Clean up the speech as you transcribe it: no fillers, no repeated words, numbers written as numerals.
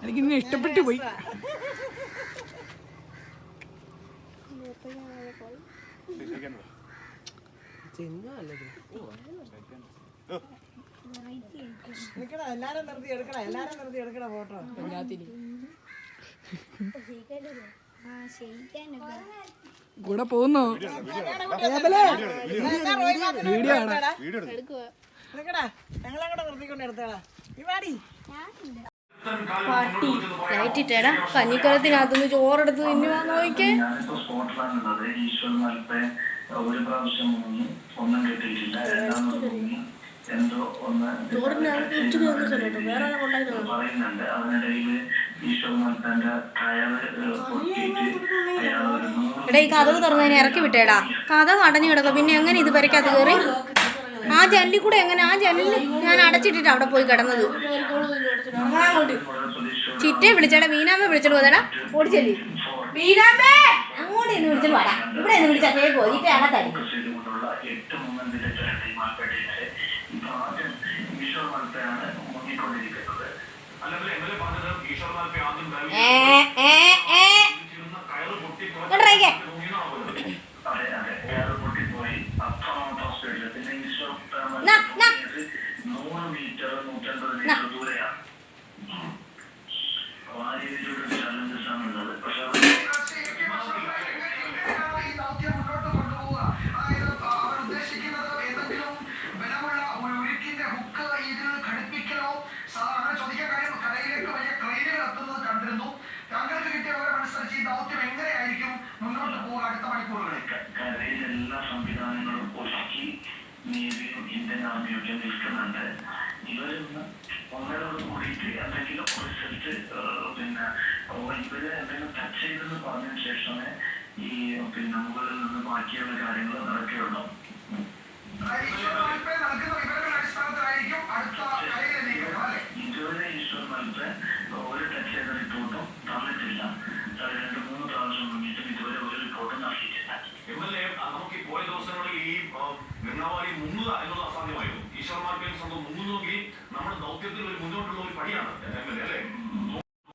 എനിക്കിന്ന് ഇഷ്ടപ്പെട്ടു പോയി. എല്ലാരും നിർത്തി എടുക്കണ ഫോട്ടോ. കൂടെ പോകുന്നോ? വീഡിയോ ഞങ്ങളങ്ങോട്ട് നിർത്തിക്കൊണ്ട് എടുത്തേടാ. ഈ വാടി പാട്ടി ലൈറ്റ് ഇട്ടേടാ. കഞ്ഞിക്കലത്തിനകത്തുനിന്ന് ചോറെടുത്ത് തിന്നുവാന്ന് നോക്കിക്കേ. ഒരു പ്രാവശ്യം മുങ്ങി ഒന്നും കിട്ടിയിട്ടില്ല. എന്തോ ഒന്ന് പറയുന്നുണ്ട്. അതിനിടയിൽ ഈശ്വരൻ തന്റെ കയറ് പൊട്ടിയിട്ട് എടാ ഈ കഥവ് തുറന്നതിനെ ഇറക്കി വിട്ടേടാ. കഥവ് അടഞ്ഞു കിടക്കുക. പിന്നെ എങ്ങനെ ഇത് വരയ്ക്കകത്ത് കയറി? ആ ജനലിൽ കൂടെ എങ്ങനെ? ആ ജനലിൽ ഞാൻ അടച്ചിട്ടിട്ട് അവിടെ പോയി കിടന്നത്. ചിറ്റയെ വിളിച്ചേടാ. മീനാമ്മ വിളിച്ചോണ്ട് പോതെടാ. ഓടിച്ചെല്ലി മീനാമ്മേ അങ്ങോട്ട് എന്ന് വിളിച്ചോണ്ട് വാടാ. ഇവിടെ എന്ന് വിളിച്ചാൽ കേൾക്കോ? ചിറ്റ അകത്തായിരിക്കും. എല്ലാ സംവിധാനങ്ങളും ഒരുക്കി നേവിയും ഇന്ത്യൻ ആർമിയൊക്കെ നിൽക്കുന്നുണ്ട്. ഇവരൊന്ന് ഒന്നരോട് കൂടിയിട്ട് എന്തെങ്കിലും റിസൾട്ട് പിന്നെ ഇവര് എന്തെങ്കിലും ടച്ച് ചെയ്തെന്ന് പറഞ്ഞതിന് ശേഷമേ ഈ പിന്നെ മുകളിൽ നിന്ന് ബാക്കിയുള്ള കാര്യങ്ങൾ നടക്കുകയുള്ളൂ. ഇതുവരെ ഈശ്വർ നൽകെ ഒരു ടച്ച് ചെയ്ത റിപ്പോർട്ടും തന്നിട്ടില്ല. 2-3 പ്രാവശ്യം മുന്നിട്ടും ഇതുവരെ ഒരു റിപ്പോർട്ടും നൽകിയിട്ടില്ല. നമുക്ക് ഈ പോയ ദിവസങ്ങളിൽ ഈ ഗംഗാവാലി മുങ്ങുക എന്നുള്ളത് അസാധ്യമായിരുന്നു. ഈശ്വരന്മാർക്ക് സ്വന്തം മുങ്ങുന്നുവെങ്കിൽ നമ്മുടെ ദൗത്യത്തിൽ ഒരു മുന്നോട്ടുള്ള ഒരു പടിയാണ് MLA അല്ലേ?